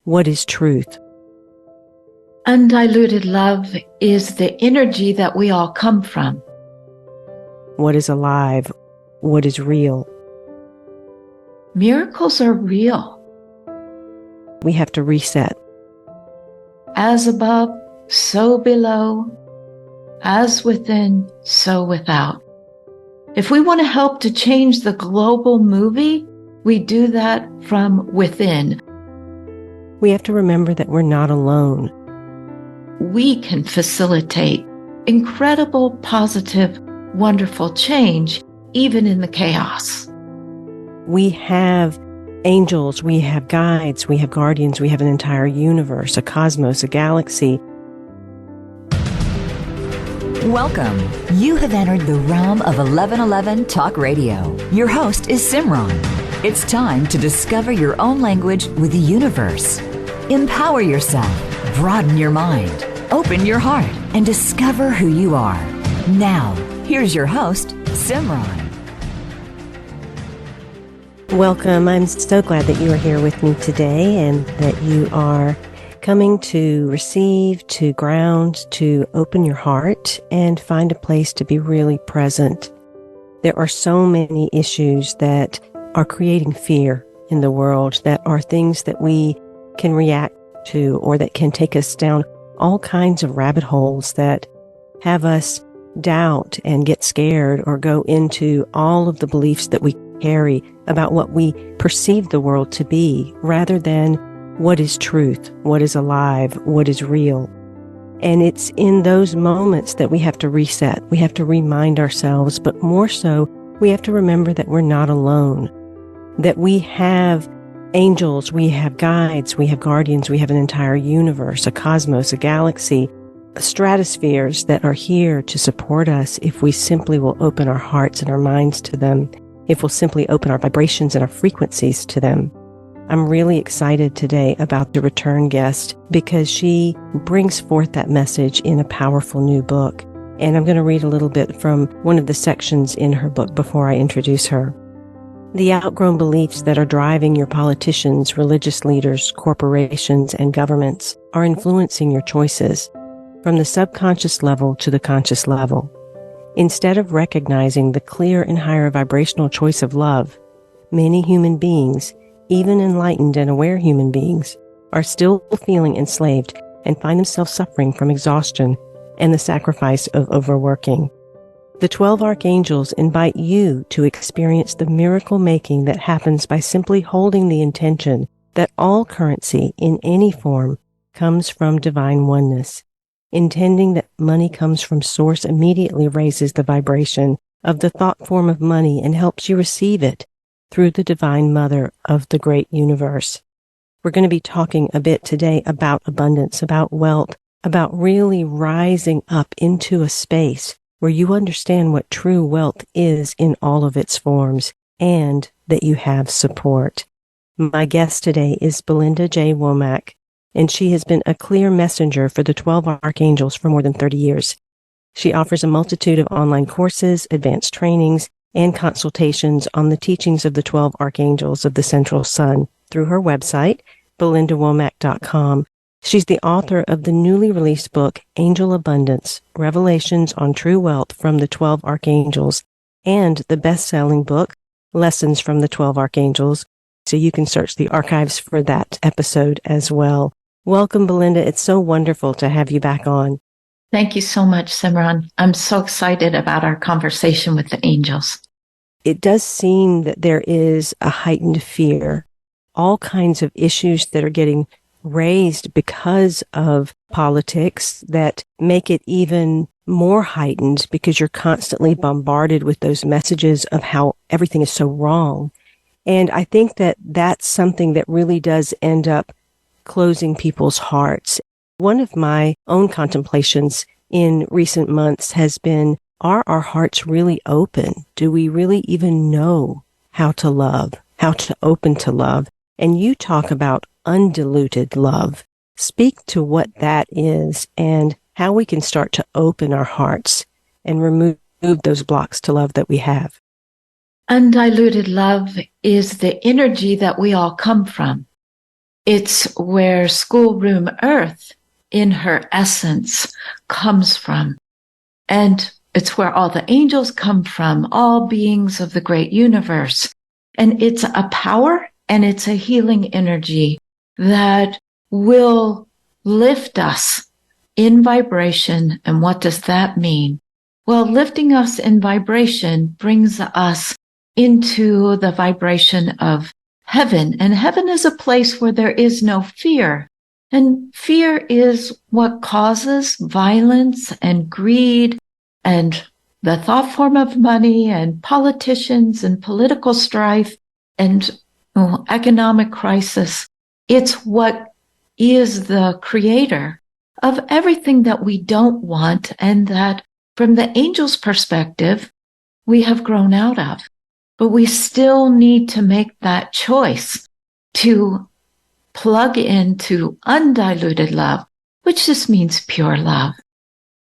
what is truth? Undiluted love is the energy that we all come from. What is alive? What is real? Miracles are real. We have to reset. As above, so below. As within, so without. If we want to help to change the global movie, we do that from within. We have to remember that we're not alone. We can facilitate incredible, positive, wonderful change, even in the chaos. We have angels, we have guides, we have guardians, we have an entire universe, a cosmos, a galaxy. Welcome. You have entered the realm of 1111 Talk Radio. Your host is SIMRAN. It's time to discover your own language with the universe. Empower yourself, broaden your mind, open your heart, and discover who you are. Now, here's your host, SIMRAN. Welcome. I'm so glad that you are here with me today and that you are coming to receive, to ground, to open your heart and find a place to be really present. There are so many issues that are creating fear in the world, that are things that we can react to or that can take us down all kinds of rabbit holes that have us doubt and get scared or go into all of the beliefs that we carry about what we perceive the world to be, rather than what is truth, what is alive, what is real. And it's in those moments that we have to reset. We have to remind ourselves, but more so, we have to remember that we're not alone, that we have angels, we have guides, we have guardians, we have an entire universe, a cosmos, a galaxy, stratospheres that are here to support us if we simply will open our hearts and our minds to them, if we'll simply open our vibrations and our frequencies to them. I'm really excited today about the return guest because she brings forth that message in a powerful new book. And I'm going to read a little bit from one of the sections in her book before I introduce her. The outgrown beliefs that are driving your politicians, religious leaders, corporations, and governments are influencing your choices from the subconscious level to the conscious level. Instead of recognizing the clear and higher vibrational choice of love, many human beings, even enlightened and aware human beings, are still feeling enslaved and find themselves suffering from exhaustion and the sacrifice of overworking. The 12 archangels invite you to experience the miracle making that happens by simply holding the intention that all currency in any form comes from divine oneness. Intending that money comes from source immediately raises the vibration of the thought form of money and helps you receive it through the divine mother of the great universe. We're going to be talking a bit today about abundance, about wealth, about really rising up into a space where you understand what true wealth is in all of its forms and that you have support. My guest today is Belinda J. Womack, and she has been a clear messenger for the 12 archangels for more than 30 years. She offers a multitude of online courses, advanced trainings, and consultations on the teachings of the 12 archangels of the central sun through her website, belindawomack.com. She's the author of the newly released book, Angel Abundance, Revelations on True Wealth from the 12 Archangels, and the best-selling book, Lessons from the 12 Archangels. So you can search the archives for that episode as well. Welcome, Belinda. It's so wonderful to have you back on. Thank you so much, SIMRAN. I'm so excited about our conversation with the angels. It does seem that there is a heightened fear, all kinds of issues that are getting raised because of politics that make it even more heightened because you're constantly bombarded with those messages of how everything is so wrong. And I think that that's something that really does end up closing people's hearts. One of my own contemplations in recent months has been, are our hearts really open? Do we really even know how to love, how to open to love? And you talk about undiluted love. Speak to what that is and how we can start to open our hearts and remove those blocks to love that we have. Undiluted love is the energy that we all come from. It's where schoolroom earth in her essence comes from. And it's where all the angels come from, all beings of the great universe. And it's a power and it's a healing energy that will lift us in vibration. And what does that mean? Well, lifting us in vibration brings us into the vibration of heaven. And heaven is a place where there is no fear. And fear is what causes violence and greed and the thought form of money and politicians and political strife and economic crisis. It's what is the creator of everything that we don't want and that from the angel's perspective, we have grown out of. But we still need to make that choice to plug into undiluted love, which just means pure love,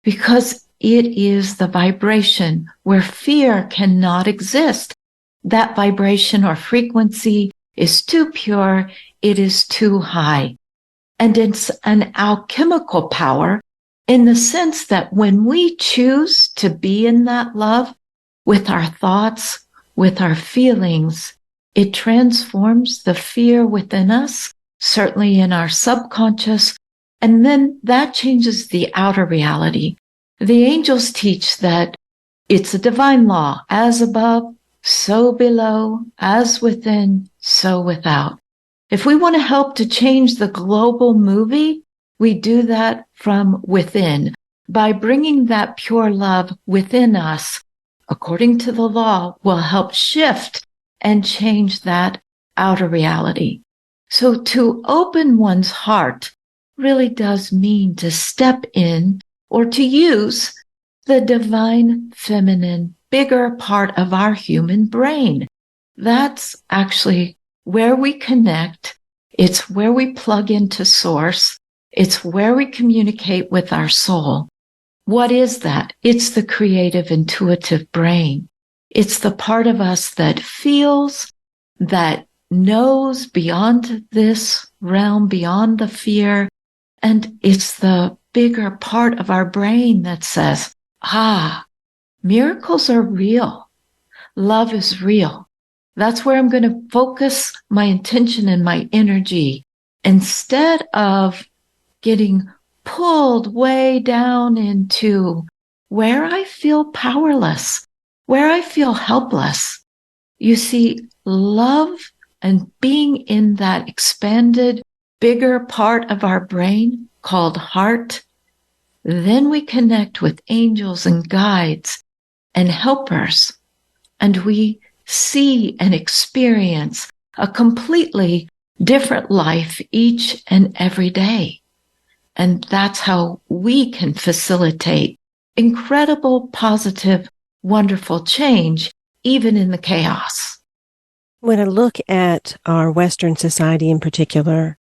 because it is the vibration where fear cannot exist. That vibration or frequency is too pure. It is too high. And it's an alchemical power in the sense that when we choose to be in that love with our thoughts, with our feelings, it transforms the fear within us, certainly in our subconscious, and then that changes the outer reality. The angels teach that it's a divine law, as above, so below, as within, so without. If we want to help to change the global movie, we do that from within by bringing that pure love within us. According to the law, will help shift and change that outer reality. So to open one's heart really does mean to step in or to use the divine feminine, bigger part of our human brain. That's actually where we connect. It's where we plug into source. It's where we communicate with our soul. What is that? It's the creative, intuitive brain. It's the part of us that feels, that knows beyond this realm, beyond the fear. And it's the bigger part of our brain that says, miracles are real. Love is real. That's where I'm going to focus my intention and my energy instead of getting pulled way down into where I feel powerless, where I feel helpless. You see, love and being in that expanded, bigger part of our brain called heart, then we connect with angels and guides and helpers, and we see and experience a completely different life each and every day. And that's how we can facilitate incredible, positive, wonderful change, even in the chaos. When I look at our Western society in particular,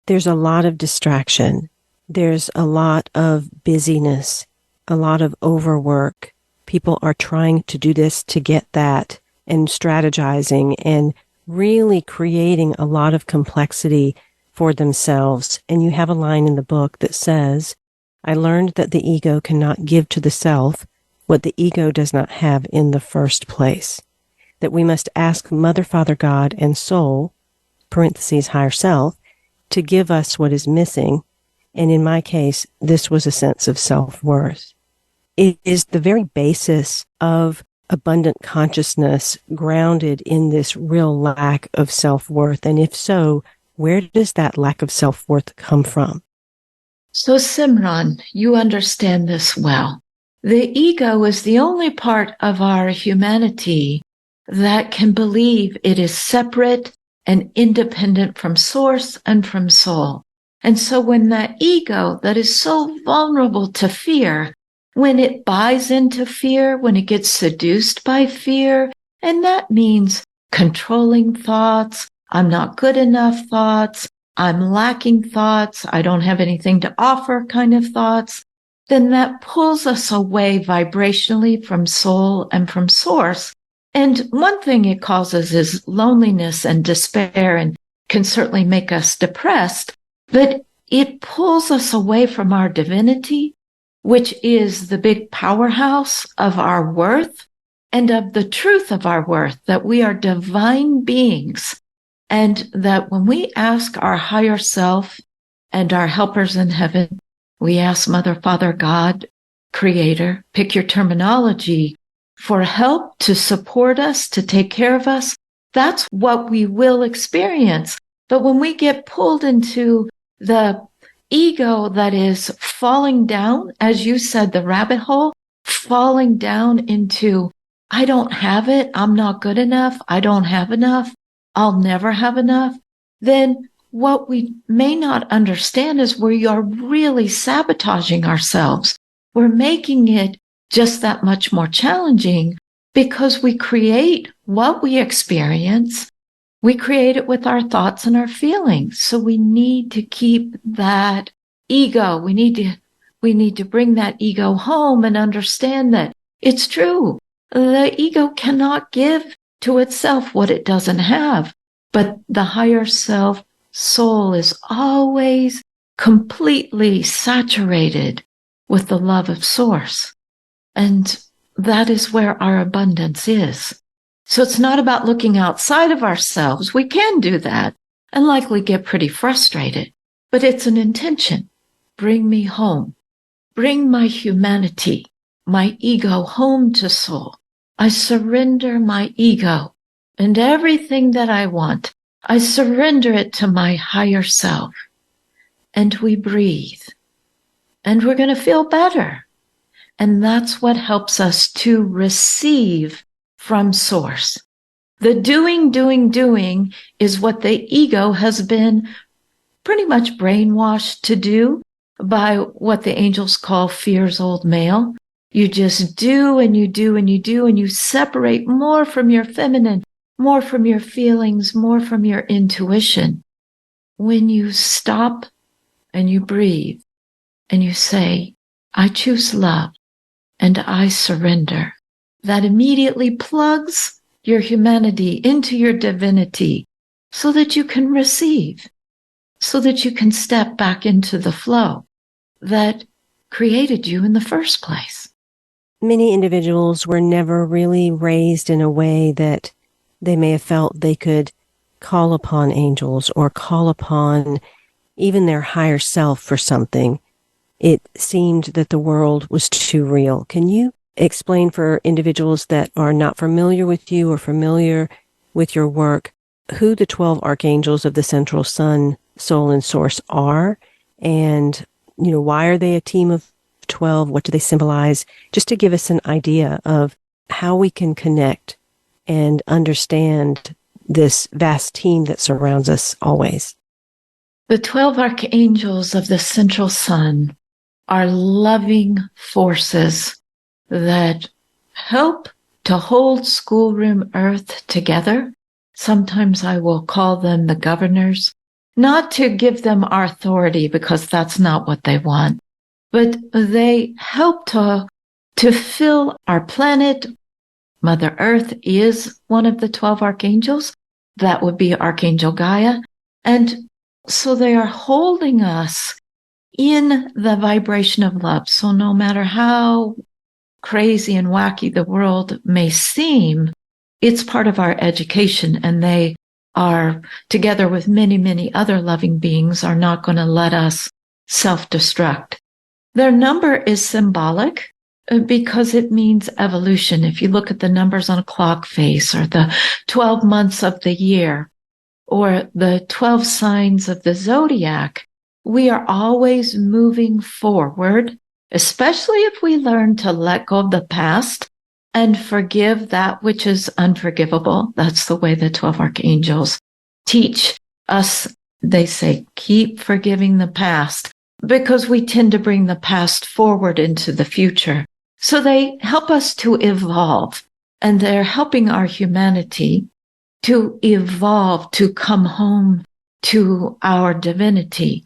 there's a lot of distraction. There's a lot of busyness, a lot of overwork. People are trying to do this to get that and strategizing and really creating a lot of complexity for themselves. And you have a line in the book that says, I learned that the ego cannot give to the self what the ego does not have in the first place. That we must ask Mother, Father, God, and Soul, parentheses, higher self, to give us what is missing. And in my case, this was a sense of self-worth. It is the very basis of abundant consciousness grounded in this real lack of self-worth. And if so, where does that lack of self-worth come from? So, SIMRAN, you understand this well. The ego is the only part of our humanity that can believe it is separate and independent from source and from soul. And so when that ego that is so vulnerable to fear, when it buys into fear, when it gets seduced by fear, and that means controlling thoughts, I'm not good enough thoughts, I'm lacking thoughts, I don't have anything to offer kind of thoughts, then that pulls us away vibrationally from soul and from source. And one thing it causes is loneliness and despair and can certainly make us depressed, but it pulls us away from our divinity, which is the big powerhouse of our worth and of the truth of our worth, that we are divine beings, and that when we ask our higher self and our helpers in heaven, we ask Mother, Father, God, Creator, pick your terminology, for help to support us, to take care of us, that's what we will experience. But when we get pulled into the ego that is falling down, as you said, the rabbit hole, falling down into, I don't have it, I'm not good enough, I don't have enough, I'll never have enough, then what we may not understand is we are really sabotaging ourselves. We're making it just that much more challenging because we create what we experience. We create it with our thoughts and our feelings. So we need to keep that ego. We need to bring that ego home and understand that it's true. The ego cannot give to itself what it doesn't have, but the higher self soul is always completely saturated with the love of Source. And that is where our abundance is. So it's not about looking outside of ourselves. We can do that and likely get pretty frustrated, but it's an intention. Bring me home. Bring my humanity, my ego home to Soul. I surrender my ego and everything that I want. I surrender it to my higher self. And we breathe. And we're going to feel better. And that's what helps us to receive from Source. The doing is what the ego has been pretty much brainwashed to do by what the angels call fear's old male. You just do and you do and you do, and you separate more from your feminine, more from your feelings, more from your intuition. When you stop and you breathe and you say, I choose love and I surrender, that immediately plugs your humanity into your divinity so that you can receive, so that you can step back into the flow that created you in the first place. Many individuals were never really raised in a way that they may have felt they could call upon angels or call upon even their higher self for something. It seemed that the world was too real. Can you explain for individuals that are not familiar with you or familiar with your work who the 12 archangels of the Central Sun, Soul, and Source are? And, why are they a team of 12? What do they symbolize? Just to give us an idea of how we can connect and understand this vast team that surrounds us always. The 12 archangels of the Central Sun are loving forces that help to hold schoolroom Earth together. Sometimes I will call them the governors, not to give them our authority because that's not what they want, but they help to fill our planet. Mother Earth is one of the 12 archangels. That would be Archangel Gaia. And so they are holding us in the vibration of love. So no matter how crazy and wacky the world may seem, it's part of our education, and they are, together with many, many other loving beings, are not going to let us self-destruct. Their number is symbolic because it means evolution. If you look at the numbers on a clock face, or the 12 months of the year, or the 12 signs of the zodiac, we are always moving forward, especially if we learn to let go of the past and forgive that which is unforgivable. That's the way the 12 archangels teach us. They say, keep forgiving the past, because we tend to bring the past forward into the future. So they help us to evolve, and they're helping our humanity to evolve, to come home to our divinity.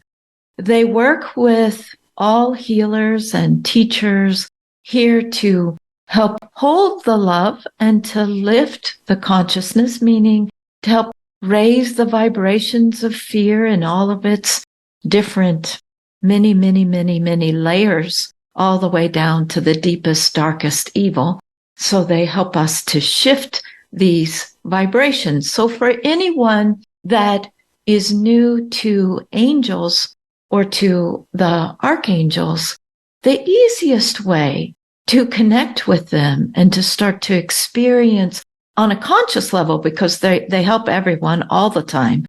They work with all healers and teachers here to help hold the love and to lift the consciousness, meaning to help raise the vibrations of fear in all of its different, many, many, many, many layers, all the way down to the deepest, darkest evil. So they help us to shift these vibrations. So for anyone that is new to angels or to the archangels, the easiest way to connect with them and to start to experience on a conscious level, because they help everyone all the time,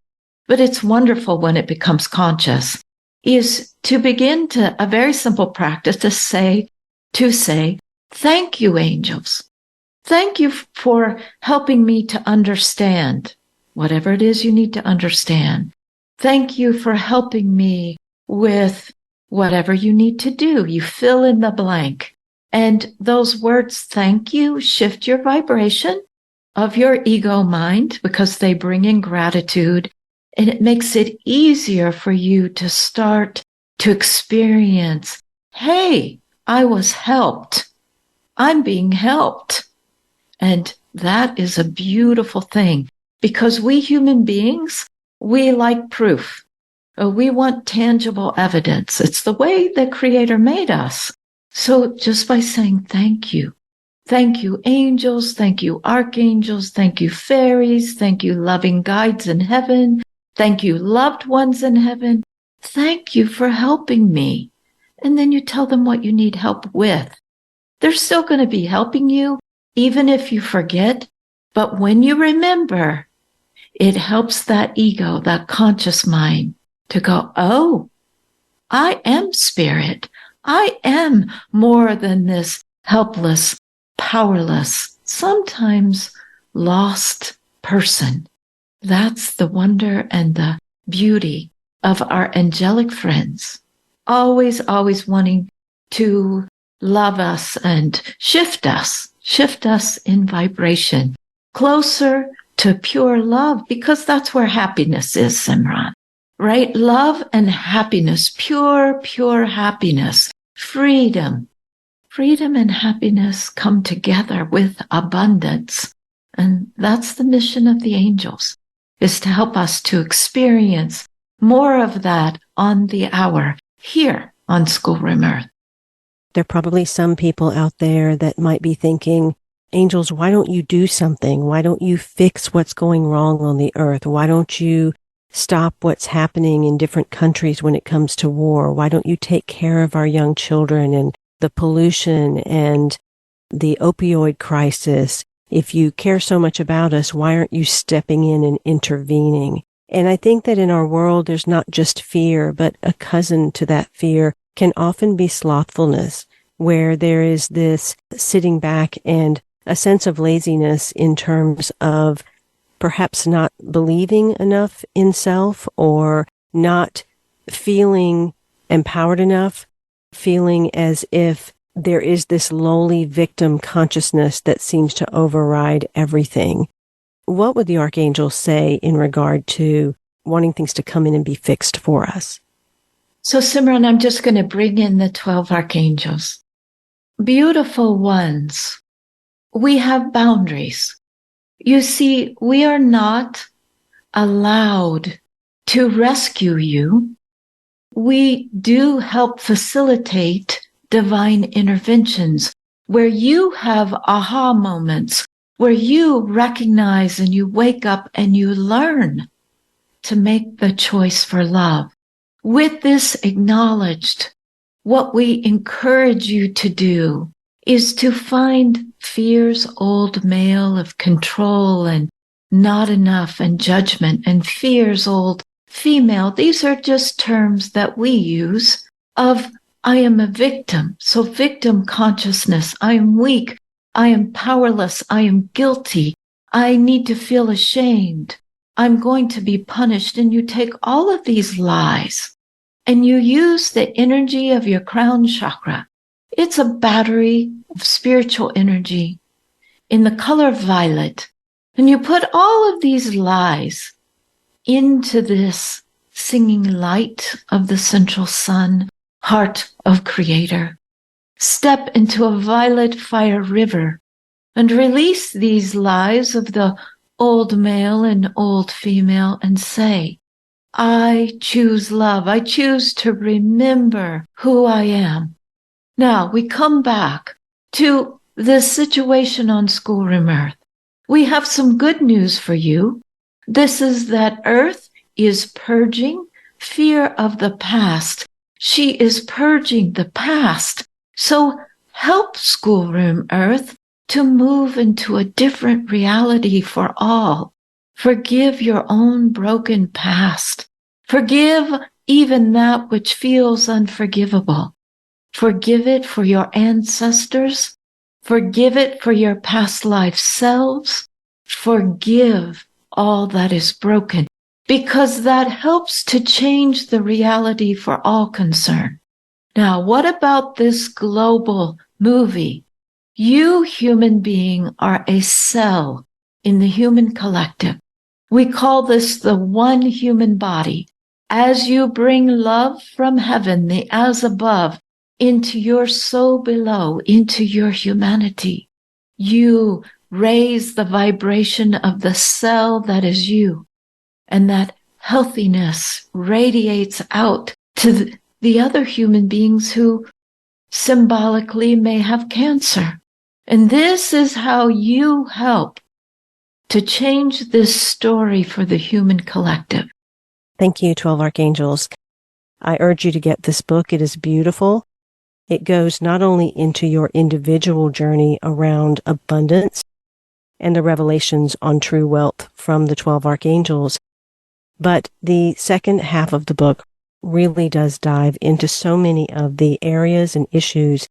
but it's wonderful when it becomes conscious, is to begin to a very simple practice to say, thank you, angels. Thank you for helping me to understand whatever it is you need to understand. Thank you for helping me with whatever you need to do. You fill in the blank. And those words, thank you, shift your vibration of your ego mind because they bring in gratitude. And it makes it easier for you to start to experience, hey, I was helped. I'm being helped. And that is a beautiful thing because we human beings, we like proof. We want tangible evidence. It's the way the Creator made us. So just by saying thank you angels, thank you archangels, thank you fairies, thank you loving guides in heaven, thank you loved ones in heaven, thank you for helping me. And then you tell them what you need help with. They're still going to be helping you, even if you forget. But when you remember, it helps that ego, that conscious mind to go, oh, I am spirit. I am more than this helpless, powerless, sometimes lost person. That's the wonder and the beauty of our angelic friends. Always, always wanting to love us and shift us in vibration closer to pure love, because that's where happiness is, Simran, right? Love and happiness, pure, pure happiness, freedom. Freedom and happiness come together with abundance. And that's the mission of the angels, is to help us to experience more of that on the hour here on Schoolroom Earth. There are probably some people out there that might be thinking, angels, why don't you do something? Why don't you fix what's going wrong on the earth? Why don't you stop what's happening in different countries when it comes to war? Why don't you take care of our young children and the pollution and the opioid crisis? If you care so much about us, why aren't you stepping in and intervening? And I think that in our world, there's not just fear, but a cousin to that fear can often be slothfulness, where there is this sitting back and a sense of laziness in terms of perhaps not believing enough in self or not feeling empowered enough, feeling as if there is this lowly victim consciousness that seems to override everything. What would the archangels say in regard to wanting things to come in and be fixed for us? So, Simran, I'm just going to bring in the 12 archangels. Beautiful ones. We have boundaries. You see, we are not allowed to rescue you. We do help facilitate divine interventions where you have aha moments, where you recognize and you wake up and you learn to make the choice for love. With this acknowledged, what we encourage you to do is to find fear's old male of control and not enough and judgment, and fear's old female. These are just terms that we use of I am a victim. So victim consciousness. I am weak. I am powerless. I am guilty. I need to feel ashamed. I'm going to be punished. And you take all of these lies and you use the energy of your crown chakra. It's a battery of spiritual energy in the color violet. And you put all of these lies into this singing light of the central sun, heart of Creator. Step into a violet fire river and release these lies of the old male and old female, and say, I choose love. I choose to remember who I am. Now we come back to the situation on Schoolroom Earth. We have some good news for you. This is that Earth is purging fear of the past. She is purging the past. So help Schoolroom Earth to move into a different reality for all. Forgive your own broken past. Forgive even that which feels unforgivable. Forgive it for your ancestors. Forgive it for your past life selves. Forgive all that is broken, because that helps to change the reality for all concerned. Now, what about this global movie? You, human being, are a cell in the human collective. We call this the one human body. As you bring love from heaven, the as above, into your soul below, into your humanity, you raise the vibration of the cell that is you, and that healthiness radiates out to the other human beings who symbolically may have cancer. And this is how you help to change this story for the human collective. Thank you, 12 Archangels. I urge you to get this book. It is beautiful. It goes not only into your individual journey around abundance and the revelations on true wealth from the 12 Archangels, but the second half of the book really does dive into so many of the areas and issues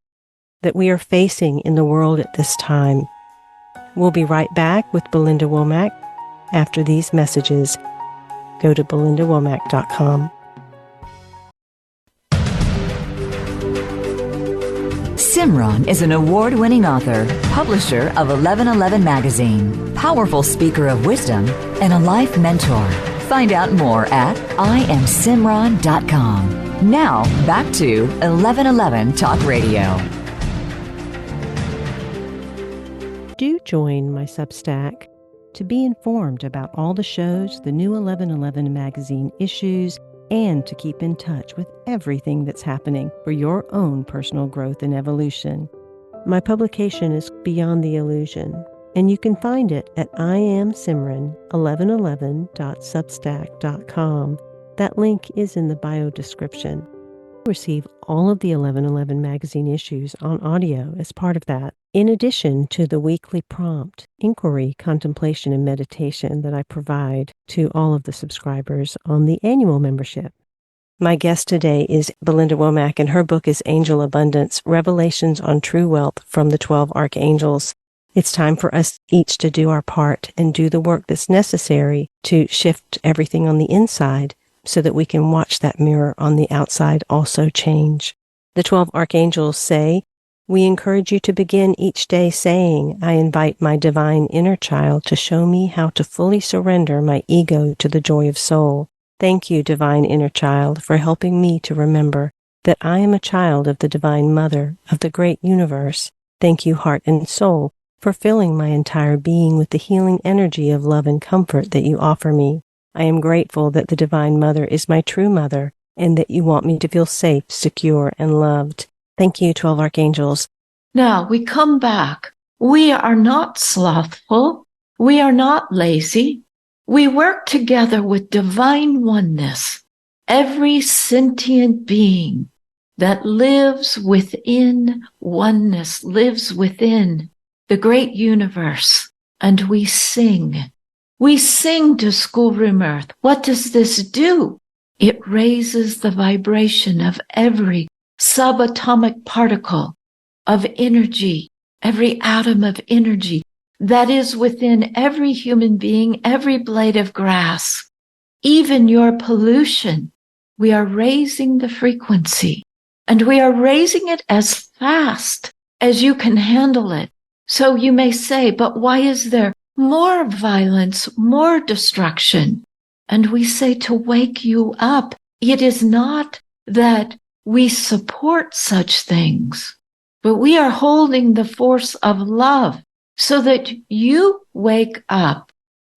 that we are facing in the world at this time. We'll be right back with Belinda Womack after these messages. Go to belindawomack.com. SIMRAN is an award-winning author, publisher of 1111 Magazine, powerful speaker of wisdom, and a life mentor. Find out more at IamSimran.com. Now, back to 1111 Talk Radio. Do join my Substack to be informed about all the shows, the new 1111 Magazine issues, and to keep in touch with everything that's happening for your own personal growth and evolution. My publication is Beyond the Illusion, and you can find it at IamSimran1111.substack.com. That link is in the bio description. Receive all of the 1111 Magazine issues on audio as part of that, in addition to the weekly prompt, inquiry, contemplation, and meditation that I provide to all of the subscribers on the annual membership. My guest today is Belinda Womack, and her book is Angel Abundance, Revelations on True Wealth from the 12 Archangels. It's time for us each to do our part and do the work that's necessary to shift everything on the inside, so that we can watch that mirror on the outside also change. The 12 Archangels say, we encourage you to begin each day saying, I invite my divine inner child to show me how to fully surrender my ego to the joy of soul. Thank you, divine inner child, for helping me to remember that I am a child of the Divine Mother of the great universe. Thank you, heart and soul, for filling my entire being with the healing energy of love and comfort that you offer me. I am grateful that the Divine Mother is my true mother, and that you want me to feel safe, secure, and loved. Thank you, 12 Archangels. Now we come back. We are not slothful. We are not lazy. We work together with divine oneness. Every sentient being that lives within oneness, lives within the great universe, and we sing. We sing to Schoolroom Earth. What does this do? It raises the vibration of every subatomic particle of energy, every atom of energy that is within every human being, every blade of grass, even your pollution. We are raising the frequency, and we are raising it as fast as you can handle it. So you may say, but why is there more violence, more destruction? And we say to wake you up. It is not that we support such things, but we are holding the force of love so that you wake up.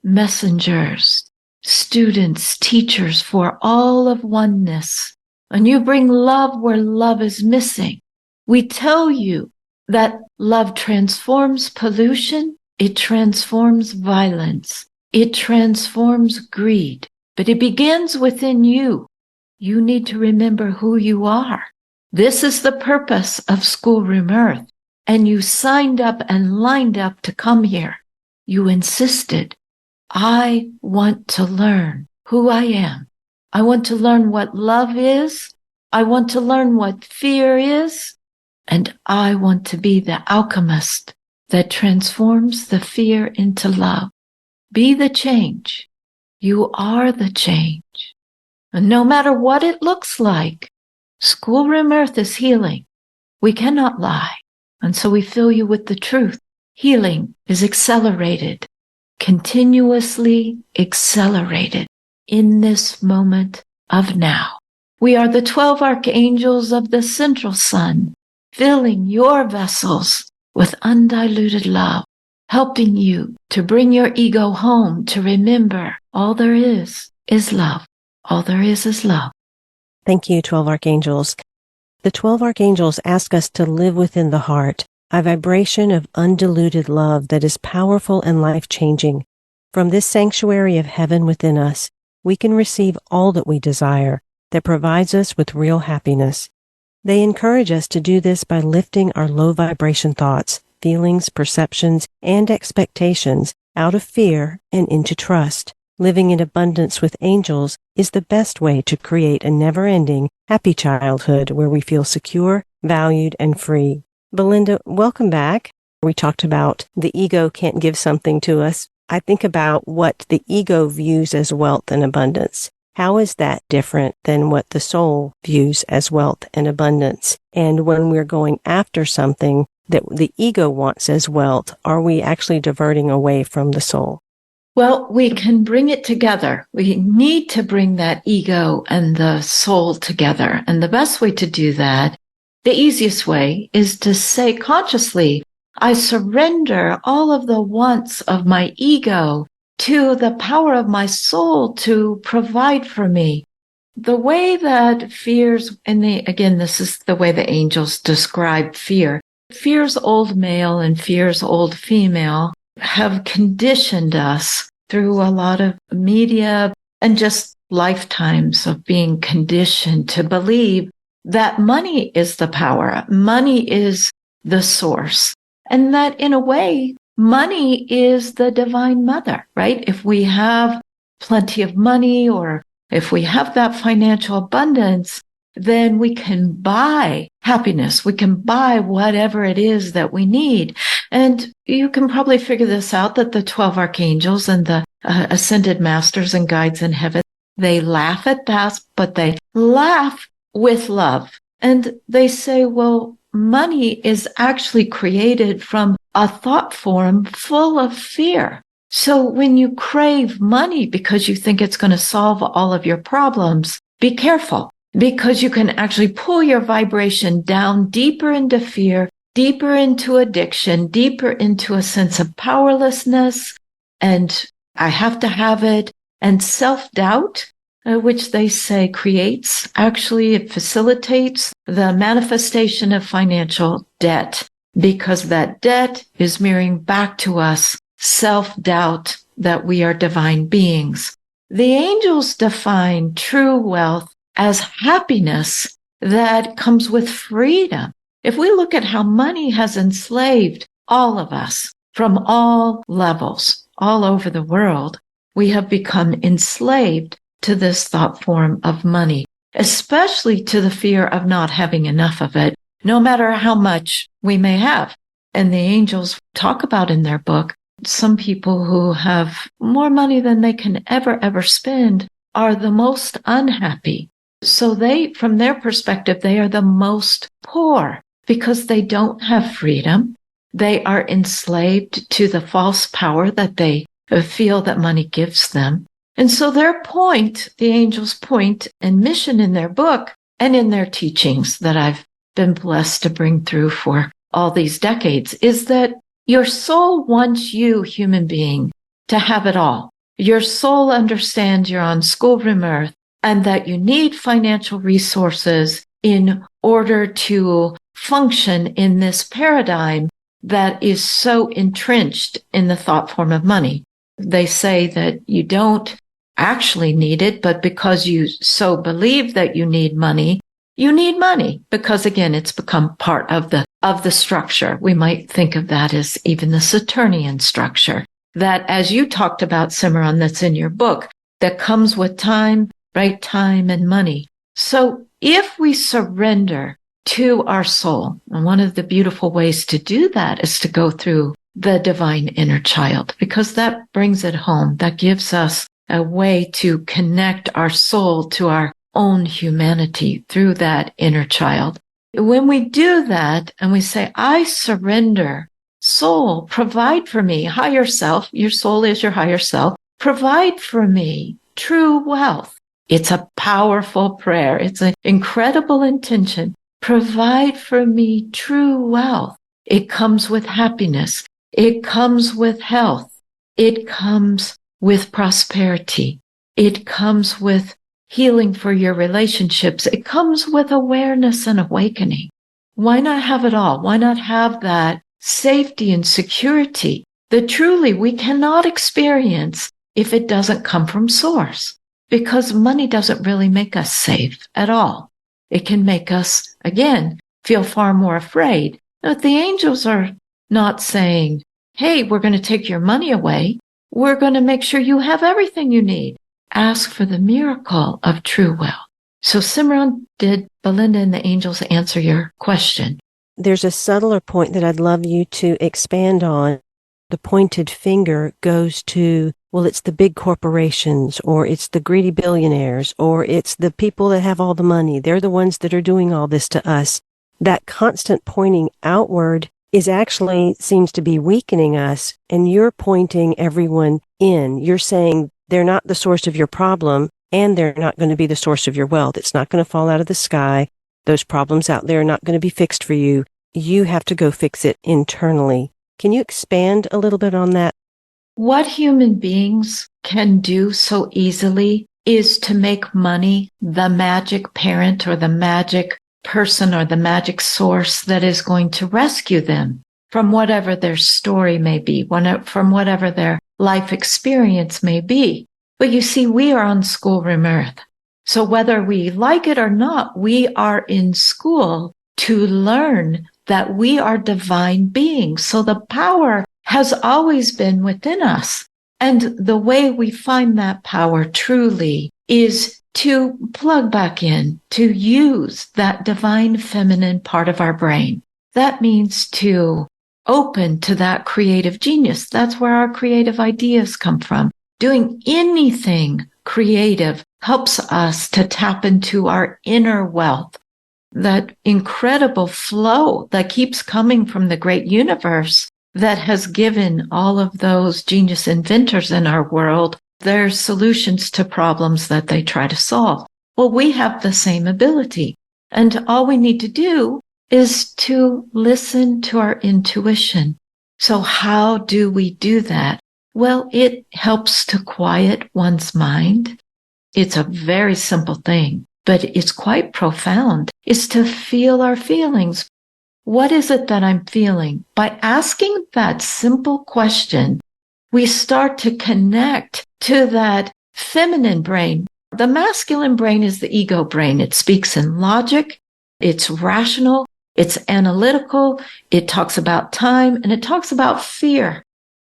messengers, students, teachers for all of oneness. And you bring love where love is missing. We tell you that love transforms pollution, it transforms violence, it transforms greed, but it begins within you. You need to remember who you are. This is the purpose of Schoolroom Earth. And you signed up and lined up to come here. You insisted, I want to learn who I am. I want to learn what love is. I want to learn what fear is. And I want to be the alchemist that transforms the fear into love. Be the change. You are the change. And no matter what it looks like, Schoolroom Earth is healing. We cannot lie. And so we fill you with the truth. Healing is accelerated, continuously accelerated in this moment of now. We are the 12 archangels of the central sun, filling your vessels with undiluted love, helping you to bring your ego home to remember all there is love. All there is love. Thank you, 12 archangels. The 12 archangels ask us to live within the heart, a vibration of undiluted love that is powerful and life-changing. From this sanctuary of heaven within us, we can receive all that we desire that provides us with real happiness. They encourage us to do this by lifting our low-vibration thoughts, feelings, perceptions, and expectations out of fear and into trust. Living in abundance with angels is the best way to create a never-ending, happy childhood where we feel secure, valued, and free. Belinda, welcome back. We talked about the ego can't give something to us. I think about what the ego views as wealth and abundance. How is that different than what the soul views as wealth and abundance? And when we're going after something that the ego wants as wealth, are we actually diverting away from the soul? Well, we can bring it together. We need to bring that ego and the soul together. And the best way to do that, the easiest way, is to say consciously, I surrender all of the wants of my ego to the power of my soul to provide for me. The way that fears, again, this is the way the angels describe fear. Fear's old male and fear's old female have conditioned us through a lot of media and just lifetimes of being conditioned to believe that money is the power, money is the source, and that in a way, money is the divine mother, right? If we have plenty of money or if we have that financial abundance, then we can buy happiness. We can buy whatever it is that we need. And you can probably figure this out, that the 12 archangels and the ascended masters and guides in heaven, they laugh at that, but they laugh with love. And they say, well, money is actually created from a thought form full of fear. So when you crave money because you think it's going to solve all of your problems, be careful, because you can actually pull your vibration down deeper into fear, deeper into addiction, deeper into a sense of powerlessness, and I have to have it, and self-doubt, which they say creates, actually it facilitates the manifestation of financial debt, because that debt is mirroring back to us self-doubt that we are divine beings. The angels define true wealth as happiness that comes with freedom. If we look at how money has enslaved all of us from all levels, all over the world, we have become enslaved to this thought form of money, especially to the fear of not having enough of it, no matter how much we may have. And the angels talk about in their book, some people who have more money than they can ever spend are the most unhappy. So they, from their perspective, they are the most poor because they don't have freedom. They are enslaved to the false power that they feel that money gives them. And so their point, the angels' point and mission in their book and in their teachings that I've been blessed to bring through for all these decades, is that your soul wants you, human being, to have it all. Your soul understands you're on schoolroom earth and that you need financial resources in order to function in this paradigm that is so entrenched in the thought form of money. They say that you don't actually need it, but because you so believe that you need money because again, it's become part of the structure. We might think of that as even the Saturnian structure. That, as you talked about, SIMRAN, that's in your book, that comes with time, right? Time and money. So if we surrender to our soul, and one of the beautiful ways to do that is to go through the divine inner child, because that brings it home. That gives us a way to connect our soul to our own humanity through that inner child. When we do that and we say, I surrender, soul, provide for me, higher self, your soul is your higher self, provide for me true wealth. It's a powerful prayer. It's an incredible intention. Provide for me true wealth. It comes with happiness. It comes with health. It comes with prosperity. It comes with healing for your relationships. It comes with awareness and awakening. Why not have it all? Why not have that safety and security that truly we cannot experience if it doesn't come from source? Because money doesn't really make us safe at all. It can make us, again, feel far more afraid. But the angels are not saying, hey, we're going to take your money away. We're going to make sure you have everything you need. Ask for the miracle of true wealth. So SIMRAN, did Belinda and the angels answer your question? There's a subtler point that I'd love you to expand on. The pointed finger goes to, well, it's the big corporations, or it's the greedy billionaires, or it's the people that have all the money. They're the ones that are doing all this to us. That constant pointing outward is actually seems to be weakening us, and you're pointing everyone in. You're saying they're not the source of your problem, and they're not going to be the source of your wealth. It's not going to fall out of the sky. Those problems out there are not going to be fixed for you. You have to go fix it internally. Can you expand a little bit on that? What human beings can do so easily is to make money the magic parent or the magic person or the magic source that is going to rescue them from whatever their story may be, from whatever their life experience may be. But you see, we are on schoolroom earth. So whether we like it or not, we are in school to learn that we are divine beings. So the power has always been within us. And the way we find that power truly is to plug back in, to use that divine feminine part of our brain. That means to open to that creative genius. That's where our creative ideas come from. Doing anything creative helps us to tap into our inner wealth, that incredible flow that keeps coming from the great universe that has given all of those genius inventors in our world their solutions to problems that they try to solve. Well, we have the same ability. And all we need to do is to listen to our intuition. So how do we do that? Well, it helps to quiet one's mind. It's a very simple thing, but it's quite profound. It's to feel our feelings. What is it that I'm feeling? By asking that simple question, we start to connect to that feminine brain. The masculine brain is the ego brain. It speaks in logic. It's rational. It's analytical. It talks about time, and it talks about fear.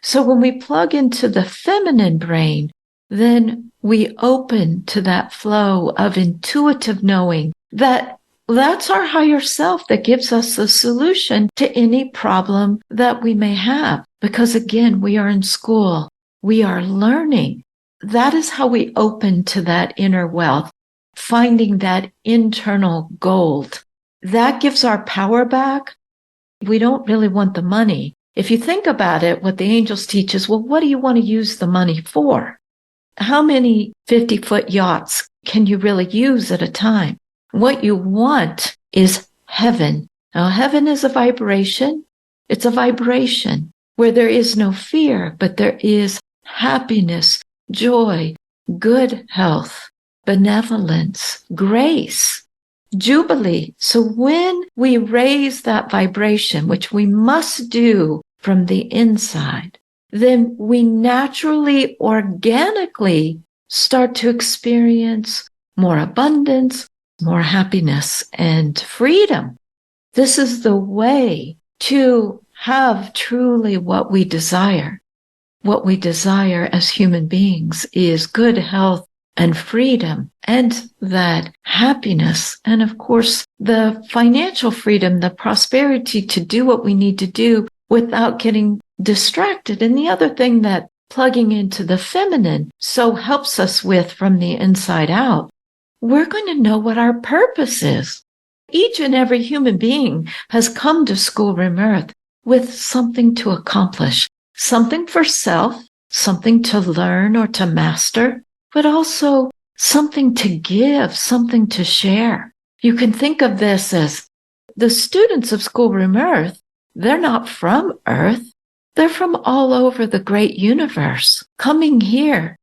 So when we plug into the feminine brain, then we open to that flow of intuitive knowing that that's our higher self that gives us the solution to any problem that we may have. Because again, we are in school. We are learning. That is how we open to that inner wealth, finding that internal gold. That gives our power back. We don't really want the money. If you think about it, what the angels teach is, well, what do you want to use the money for? How many 50-foot yachts can you really use at a time? What you want is heaven. Now, heaven is a vibration. It's a vibration where there is no fear, but there is happiness, joy, good health, benevolence, grace, jubilee. So when we raise that vibration, which we must do from the inside, then we naturally, organically start to experience more abundance, more happiness, and freedom. This is the way to have truly what we desire. What we desire as human beings is good health and freedom, and that happiness, and of course, the financial freedom, the prosperity to do what we need to do without getting distracted. And the other thing that plugging into the feminine so helps us with from the inside out, we're going to know what our purpose is. Each and every human being has come to Schoolroom Earth with something to accomplish, something for self, something to learn or to master, but also something to give, something to share. You can think of this as the students of Schoolroom Earth, they're not from Earth. They're from all over the great universe coming here.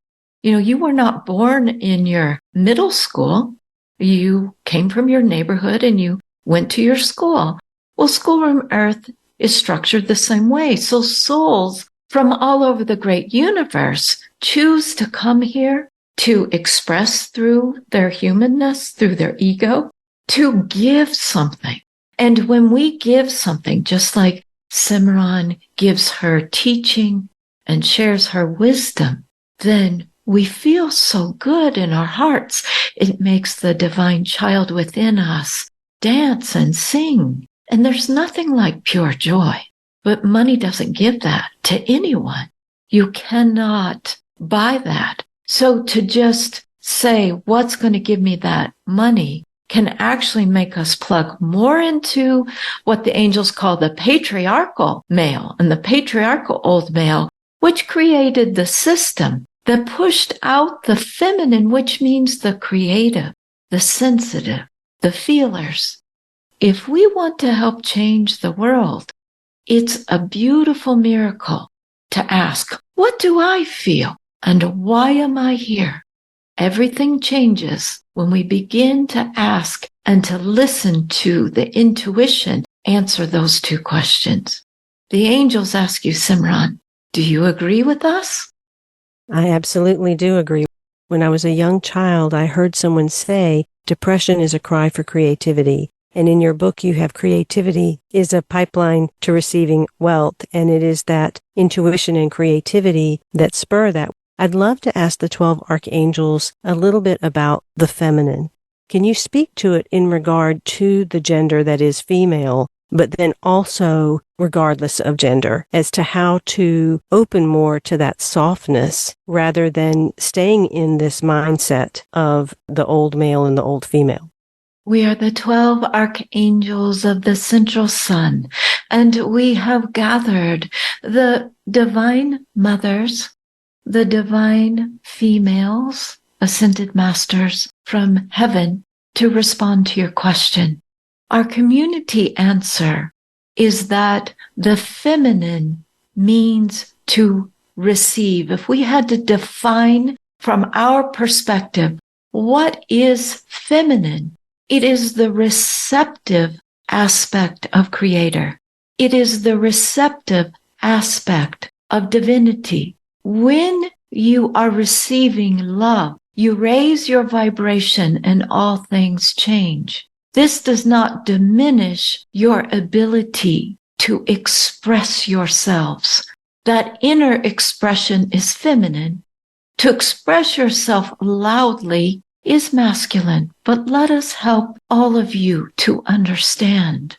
You were not born in your middle school. You came from your neighborhood and you went to your school. Well, Schoolroom Earth is structured the same way. So souls from all over the great universe choose to come here to express through their humanness, through their ego, to give something. And when we give something, just like SIMRAN gives her teaching and shares her wisdom, then we feel so good in our hearts. It makes the divine child within us dance and sing. And there's nothing like pure joy. But money doesn't give that to anyone. You cannot buy that. So to just say, what's going to give me that money, can actually make us plug more into what the angels call the patriarchal male and the patriarchal old male, which created the system that pushed out the feminine, which means the creative, the sensitive, the feelers. If we want to help change the world, it's a beautiful miracle to ask, what do I feel and why am I here? Everything changes when we begin to ask and to listen to the intuition answer those two questions. The angels ask you, SIMRAN, do you agree with us? I absolutely do agree. When I was a young child, I heard someone say, depression is a cry for creativity. And in your book, you have creativity is a pipeline to receiving wealth. And it is that intuition and creativity that spur that. I'd love to ask the 12 archangels a little bit about the feminine. Can you speak to it in regard to the gender that is female, but then also regardless of gender, as to how to open more to that softness rather than staying in this mindset of the old male and the old female? We are the 12 archangels of the central sun, and we have gathered the divine mothers, the divine females, ascended masters from heaven to respond to your question. Our community answer is that the feminine means to receive. If we had to define from our perspective, what is feminine? It is the receptive aspect of Creator. It is the receptive aspect of divinity. When you are receiving love, you raise your vibration and all things change. This does not diminish your ability to express yourselves. That inner expression is feminine. To express yourself loudly is masculine, but let us help all of you to understand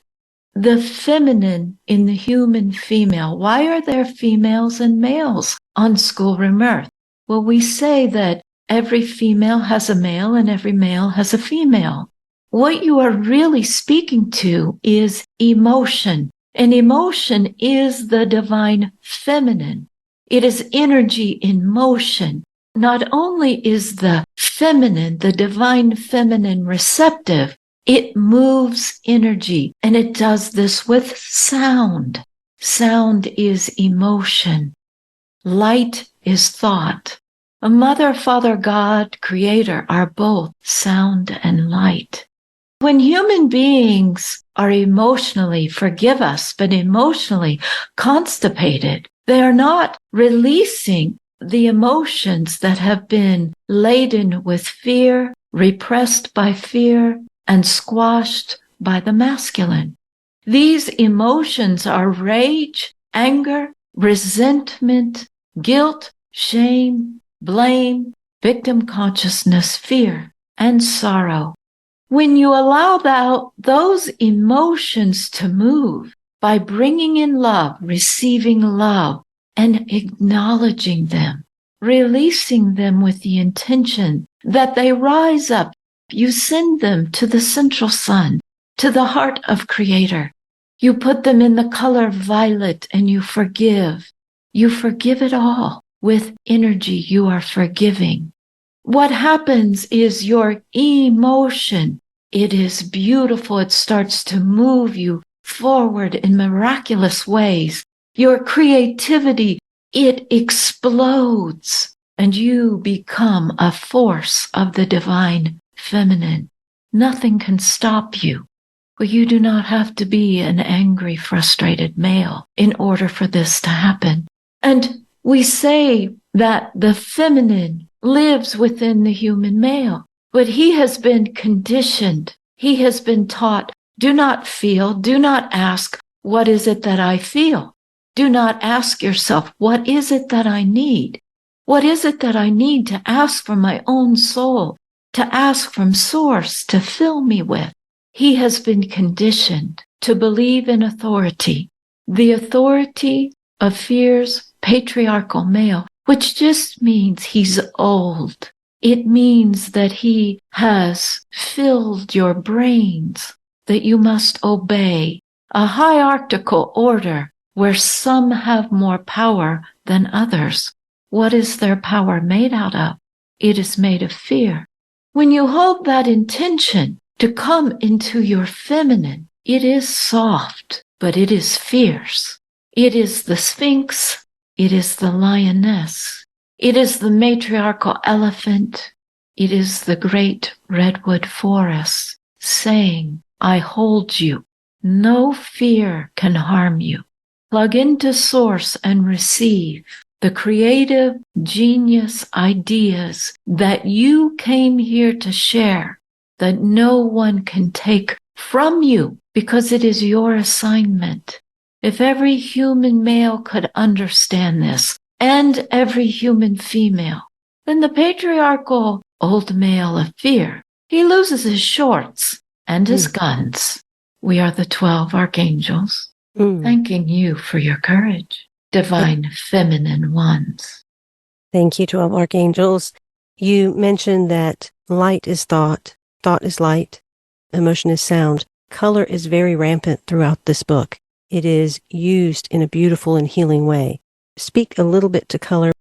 the feminine in the human female. Why are there females and males on Schoolroom Earth? Well, we say that every female has a male and every male has a female. What you are really speaking to is emotion, and emotion is the divine feminine. It is energy in motion. Not only is the feminine, the divine feminine receptive, it moves energy, and it does this with sound. Sound is emotion. Light is thought. A Mother, Father, God, Creator are both sound and light. When human beings are emotionally, forgive us, but emotionally constipated, they are not releasing the emotions that have been laden with fear, repressed by fear, and squashed by the masculine. These emotions are rage, anger, resentment, guilt, shame, blame, victim consciousness, fear, and sorrow. When you allow those emotions to move by bringing in love, receiving love, and acknowledging them, releasing them with the intention that they rise up, you send them to the central sun, to the heart of Creator. You put them in the color violet and you forgive. You forgive it all. With energy, you are forgiving. What happens is your emotion, it is beautiful. It starts to move you forward in miraculous ways. Your creativity, it explodes and you become a force of the divine feminine. Nothing can stop you. But you do not have to be an angry, frustrated male in order for this to happen. And we say that the feminine lives within the human male, but he has been conditioned. He has been taught, do not feel, do not ask, what is it that I feel? Do not ask yourself, what is it that I need? What is it that I need to ask from my own soul, to ask from source to fill me with? He has been conditioned to believe in authority, the authority of fear's patriarchal male, which just means he's old. It means that he has filled your brains, that you must obey a hierarchical order where some have more power than others. What is their power made out of? It is made of fear. When you hold that intention to come into your feminine, it is soft, but it is fierce. It is the Sphinx. It is the lioness. It is the matriarchal elephant. It is the great redwood forest saying, I hold you. No fear can harm you. Plug into source and receive the creative genius ideas that you came here to share, that no one can take from you because it is your assignment. If every human male could understand this, and every human female, then the patriarchal old male of fear, he loses his shorts and his guns. We are the 12 archangels, thanking you for your courage, divine feminine ones. Thank you, 12 archangels. You mentioned that light is thought is light, emotion is sound. Color is very rampant throughout this book. It is used in a beautiful and healing way. Speak a little bit to color.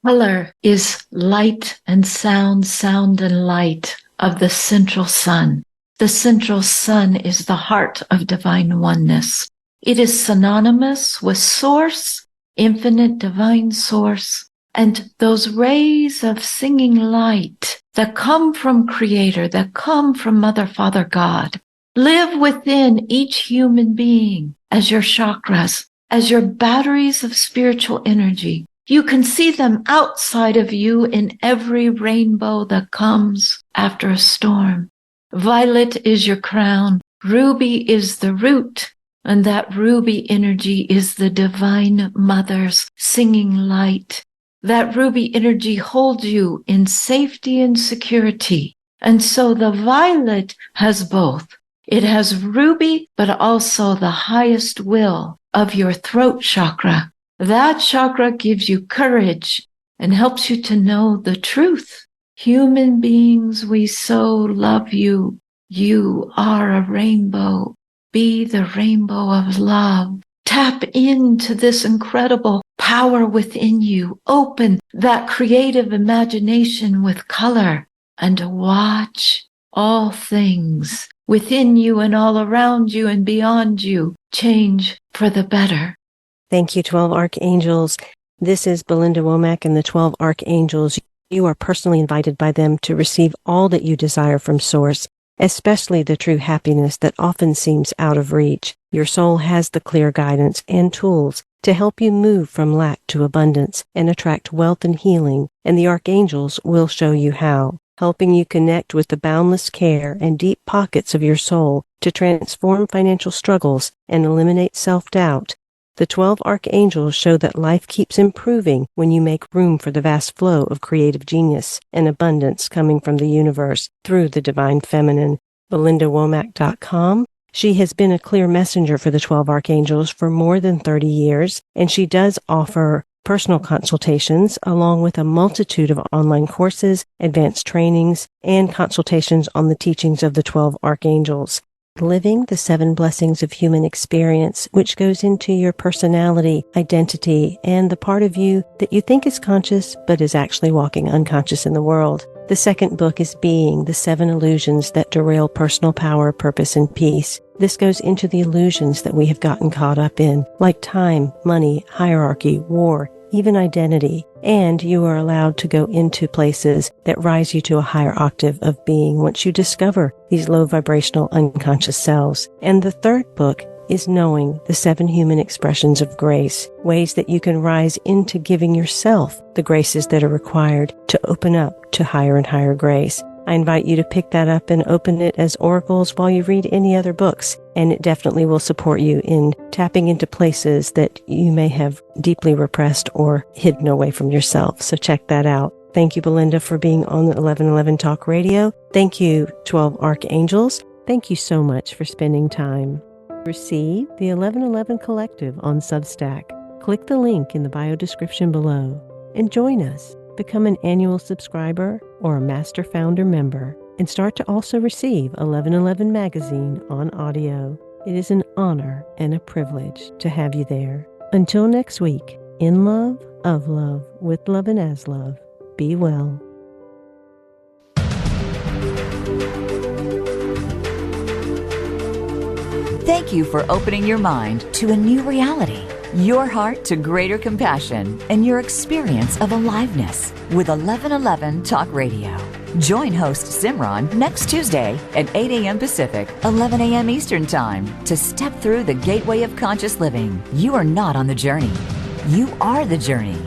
Color is light and sound, sound and light of the central sun. The central sun is the heart of divine oneness. It is synonymous with source, infinite divine source, and those rays of singing light that come from Creator, that come from Mother, Father, God, live within each human being as your chakras, as your batteries of spiritual energy. You can see them outside of you in every rainbow that comes after a storm. Violet is your crown. Ruby is the root. And that ruby energy is the divine mother's singing light. That ruby energy holds you in safety and security. And so the violet has both. It has ruby, but also the highest will of your throat chakra. That chakra gives you courage and helps you to know the truth. Human beings, we so love you. You are a rainbow. Be the rainbow of love. Tap into this incredible power within you. Open that creative imagination with color and watch all things within you and all around you and beyond you change for the better. Thank you, 12 archangels. This is Belinda Womack and the 12 archangels. You are personally invited by them to receive all that you desire from Source, especially the true happiness that often seems out of reach. Your soul has the clear guidance and tools to help you move from lack to abundance and attract wealth and healing, and the archangels will show you how, helping you connect with the boundless care and deep pockets of your soul to transform financial struggles and eliminate self-doubt. The 12 archangels show that life keeps improving when you make room for the vast flow of creative genius and abundance coming from the universe through the divine feminine. BelindaWomack.com. She has been a clear messenger for the 12 archangels for more than 30 years, and she does offer personal consultations along with a multitude of online courses, advanced trainings, and consultations on the teachings of the 12 archangels. Living the 7 blessings of human experience, which goes into your personality, identity, and the part of you that you think is conscious but is actually walking unconscious in the world. The second book is Being, the 7 illusions that derail personal power, purpose, and peace. This goes into the illusions that we have gotten caught up in, like time, money, hierarchy, war, even identity, and you are allowed to go into places that rise you to a higher octave of being once you discover these low vibrational unconscious selves. And the third book is Knowing, the 7 human expressions of grace, ways that you can rise into giving yourself the graces that are required to open up to higher and higher grace. I invite you to pick that up and open it as oracles while you read any other books, and it definitely will support you in tapping into places that you may have deeply repressed or hidden away from yourself. So check that out. Thank you, Belinda, for being on the 1111 Talk Radio. Thank you, 12 Archangels. Thank you so much for spending time. Receive the 1111 Collective on Substack. Click the link in the bio description below and join us. Become an annual subscriber or a Master Founder member and start to also receive 1111 Magazine on audio. It is an honor and a privilege to have you there. Until next week, in love, of love, with love and as love, be well. Thank you for opening your mind to a new reality, your heart to greater compassion, and your experience of aliveness with 1111 Talk Radio. Join host SIMRAN next Tuesday at 8 a.m. Pacific, 11 a.m. Eastern Time to step through the gateway of conscious living. You are not on the journey. You are the journey.